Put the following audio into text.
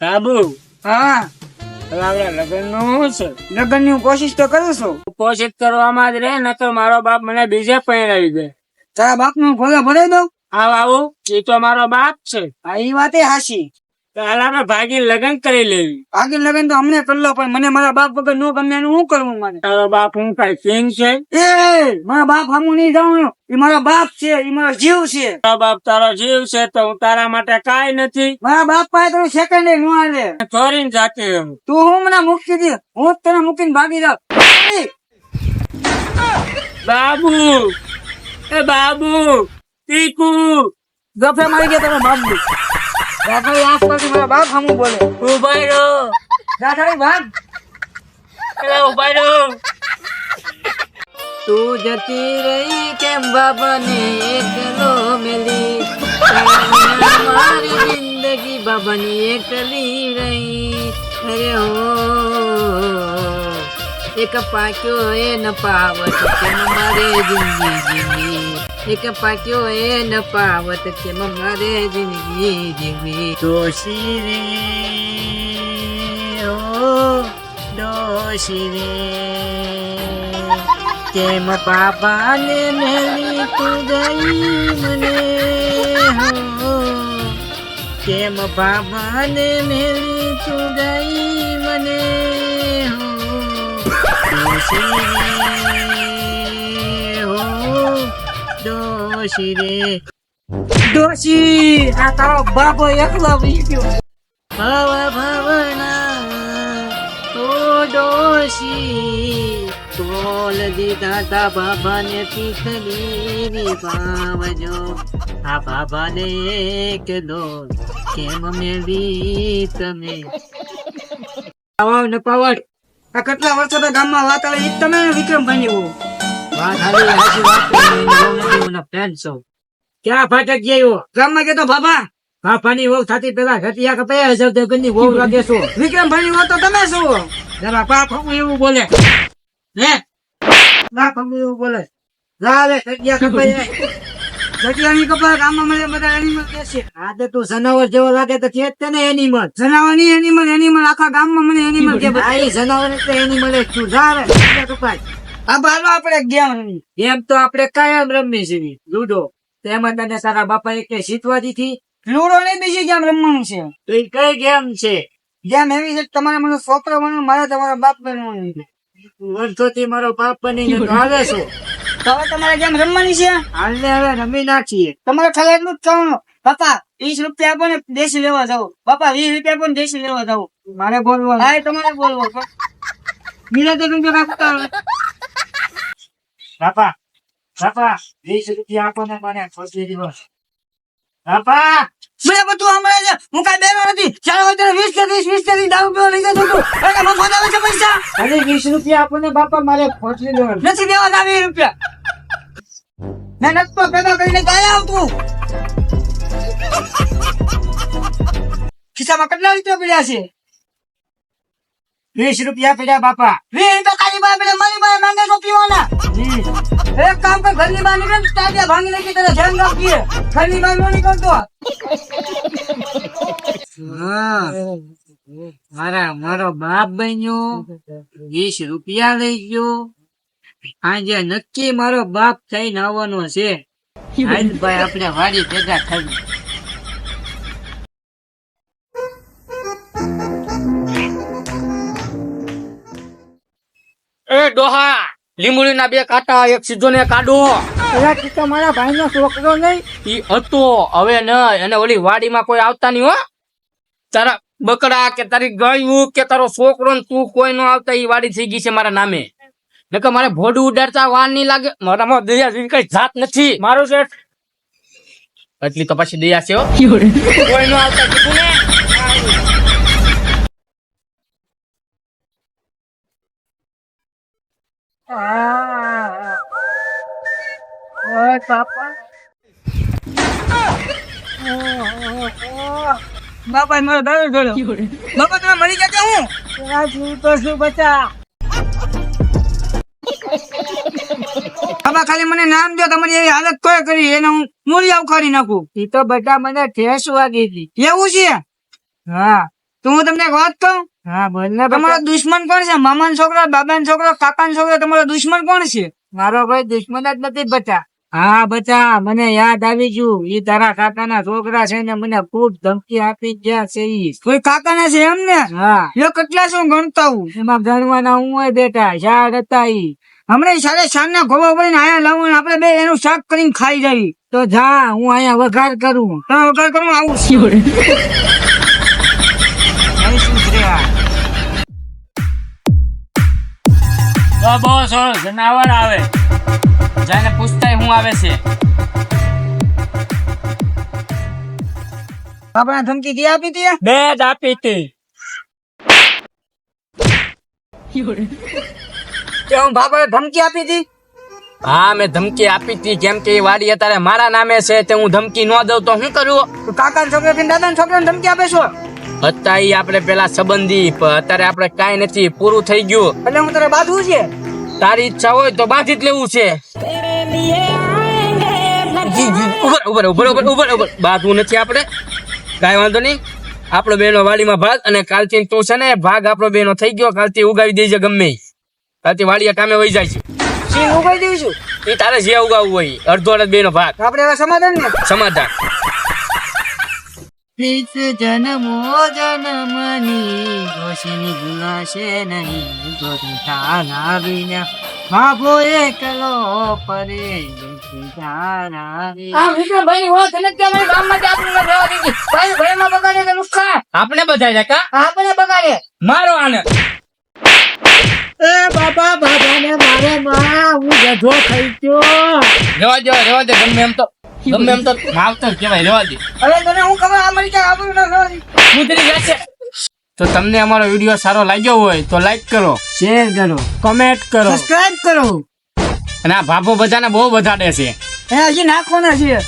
બાબુ હા હવે આપડે લગ્ન નું છે. લગ્ન ની કોશિશ તો કરું છું. કોશિશ કરવામાં જ રહે ને તો મારો બાપ મને બીજે પરણાવી દે. તારા બાપ નું ભોલે ભરાઈ દઉં. આવું એ તો મારો બાપ છે. હા એ વાતે હાશી. તો હાલ આપણે ભાગી લગ્ન કરી લેવી. આગળ લગ્ન તો અમને કરી લો, પણ મને મારા બાપ વગર નો ગમે એનું શું કરવું મારે? તારો બાપ હું કઈ સિંગ છે? એ મારા બાપ સામું નહીં જાઉં. એ મારો બાપ છે, એ મારો જીવ છે. તારો બાપ તારો જીવ છે તો હું તારા માટે કાંઈ નથી. મારા બાપ પાસે તો સેકન્ડ નો હાલે. છોડીને જાતે હું. તું હું મને મૂકી દે, હું જ તને મૂકીને ભાગી જાઉં. બાબુ એ બાબુ ટીકુ ગફે મારી ગયા તારા બાપ ની. રાઠાડી આસપાસ મારા બાપ સામું બોલે. ઉભાઈ રહો. રાઠાડી ભાગ. એલા ઉભાઈ રહો. તું જતી રહી કેમ બાબાને એકલો મેલી, મારી જિંદગી બાબાની એકલી રહી. અરે હો એક પાક્યો એ ન પાવત કેમ મારે જિંદગી જીવી, એક પાક્યો એ ન પાવત કેમ મારે જિંદગી જીવી. ડોશી રે ઓ ડોશી રે કેમ બાબાને મેલી તું ગઈ મને, હો કેમ બાબાને મેલી તું ગઈ મને, હો ડોશી રે હો ડોશી રે. ડોશી આ તારો બાબો એકલો વી ગયો. ભવ ભવના ઓ ડોશી તોલ દીધા તા બાબાને પીખલી પાવજો, આ બાબાને એક દો કેમ મેલી તમે. પાવડ ને પાવડ આ કેટલા વર્ષો તો ગામમાં વાત આવે ઈ તમે વિક્રમભાઈ ની વાત આવી હાજી વાત મને ફ્રેન્ડ છો. ક્યાં ફાટક ગયો ગામમાં કેતો બાબા બાપાની વહુ થતી પેલા ઘટિયા કપાયા હશે તો ઘરની વહુ લાગે છો. વિક્રમભાઈ ની વાત તો તમે છો. જરા બાપ હું એવું બોલે હે બાપ હું એવું બોલે લાવે ઘટિયા કપાયા ઘટિયાની કપા ગામમાં મને બધા એનિમલ કહે છે. આ તો તું જનાવર જેવો લાગે તો છે જ તને એનિમલ. જનાવર ની એનિમલ આખા ગામમાં મને એનિમલ કે ભાઈ જનાવર એટલે એનિમલ જ તું જાવે કપાય. આ બાલો આપણે ગેમ તો આપણે કાયમ રમવી છે લૂડો. તેમાં તને તારા બાપા એક શીતવા દીધી. લૂડો નહીં બીજી ગેમ રમવાનું છે. તો એ કઈ ગેમ છે? ગેમ એવી છે તમારે મને છોકરો બનવું, મારે તમારા બાપ બનવાનું છે. વર્ષોથી મારો બાપ બનીને તો આવે છો. તો હવે તમારે ગેમ રમવાની છે. હાલને હવે રમી નાખીએ. તમારે ખાલી એટલું જ કહેવાનું બાપા 20 રૂપિયા આપો ને દેશી લેવા જાવ. બાપા 20 રૂપિયા આપો ને દેશી લેવા જાવ. મારે બોલવાનું. હા તમારે બોલવું. બીજા તો રૂપિયા કાપતા બાપા બાપા 20 રૂપિયા આપો ને મને ખોટી દિવસ. બાપા મને બધું હમણાં છે. હું કઈ બેનો નથી. ચાલો હોય ત્યારે 20 દારૂ પીવા લઈ જતો તું. એટલે મફત આવે છે પૈસા. અરે 20 રૂપિયા આપો ને બાપા મારે ખોટી દિવસ નથી દેવા 20 રૂપિયા. મેં નક્કો પેદા કરીને ગયા આવતું. ખિસ્સામાં કેટલા રૂપિયા પડ્યા છે? 20 રૂપિયા પડ્યા બાપા. 20 તો કાલી બા પડ્યા મારી બા માંગે તો પીવાના. એક કામ કર ઘરની બહાર નીકળ તાડિયા ભાંગી નાખી તને ધ્યાન રાખીએ. ઘરની બહાર નો નીકળતો. મારો બાપ બન્યો 20 રૂપિયા લઈ ગયો. આજે નક્કી મારો બાપ થઈને આવવાનો છે. હાલ ભાઈ આપણે વાડી ભેગા થઈ. એ ડોહા લીંબુડી ના 2 કાંટા એક સીધો ને કાઢો. મારા ભાઈ નો છોકરો નહીં ઈ હતો હવે નહીં. અને ઓલી વાડીમાં કોઈ આવતા નહીં હો. તારા બકડા કે તારી ગાયું કે તારો છોકરો ને તું કોઈ નો આવતા. ઈ વાડી થઈ ગઈ છે મારા નામે. નકર મારે ભોડું ઉડાડતા વાર નહીં લાગે. મારામાં દયા જેવી કઈ જાત નથી. મારું છે એટલી તો પછી દયા છે હો. કોઈ નો આવતા કીધું ને. બાપા મારો દાદો જોડ્યો. બાપા તમે મરી ગયા કે હું જીવ તો શું બચા. બાપા ખાલી મને નામ દો. તમારી એવી હાલત કોઈ કરી એને હું મૂળી ઉખાડી નાખું. એ તો બધા મને ઠેસ વાગી હતી. એવું છે? હા તો હું તમને એક વાત કહું. હા બોલ ને તમારો દુશ્મન કોણ છે? મામાનો છોકરો, બાબાનો છોકરો, કાકાનો છોકરો, તમારો દુશ્મન કોણ છે? મારો ભાઈ દુશ્મન જ નથી બચા. હા બચા, મને યાદ આવી ગયું. ઈ તારા કાકાના છોકરા છે ને મને ખૂબ ધમકી આપી ગયા છે ઈ. કોઈ કાકાના છે એમ ને? હા લ્યો કેટલા શું ગણતા હું. એમાં ગણવાના હું હોય બેટા, શાક હતા ઈ. હમણાં સાડે સાંજના ગોવા ભરીને આયા લાવું ને આપણે બે એનું શાક કરીને ખાઈ જઈએ. તો જા, હું અહીંયા વઘાર કરું. તો વગર કરું આવું બોસ જનાવર આવે જાને પૂછતાય હું આવે છે. આપણે ધમકી દી આપી હતી? બે જ આપી હતી. તે હું બાપાએ ધમકી આપી હતી? હા મેં ધમકી આપી હતી, કેમ કે એ વાડી અત્યારે મારા નામે છે તે હું ધમકી ન દઉં તો શું કરું? તો કાકાના છોકરા કે દાદાના છોકરાને ધમકી આપે છો? અત્યારે ઈ આપણે પેલા સંબંધી પણ અત્યારે આપણે કાંઈ નથી, પૂરું થઈ ગયું. એટલે હું તારે બાંધવું છે? તારી ઈચ્છા હોય તો બાંધી જ લેવું છે. ઉભર ઉભર ઉભર ઉભર ઉભર બાંધવું નથી આપણે, કાંઈ વાંધો નહીં. આપણો બેનો વાડીમાં ભાગ, અને કાલથી તું છે ને ભાગ આપણો બેનો થઈ ગયો, કાલથી ઉગાવી દેજે ગમે ઈ. કાલથી વાડીએ કામે વહી જાય છે. સિંહ ઉગાઈ દઈશું. એ તારે જે ઉગાવવું હોય અડધો અડધ બેનો ભાગ. આપણે હવે સમાધાન ને? સમાધાન. પ્રીત જન્મો જન્મની રોશની ભૂલાશે નહીં. તારા વિના બાબો એકલો પડે તારા આપણે બધા છે કા આપણે બગાડે. મારો આને એ બાબા બાબાને મારે માં હું ગધો થઈ ગયો. રેવા દે ગમે એમ તો માવતર કહેવાય, રેવા દે. હવે તને હું ખબર આ મરી જાય આપણું ના ખબર. ઉતરી જશે. તો તમને અમારો વિડીયો સારો લાગ્યો હોય તો લાઈક કરો, શેર કરો, કમેન્ટ કરો, સબસ્ક્રાઇબ કરો. અને આ ભાભો બધાને બહુ વધારે છે. હજી નાખવાના છે.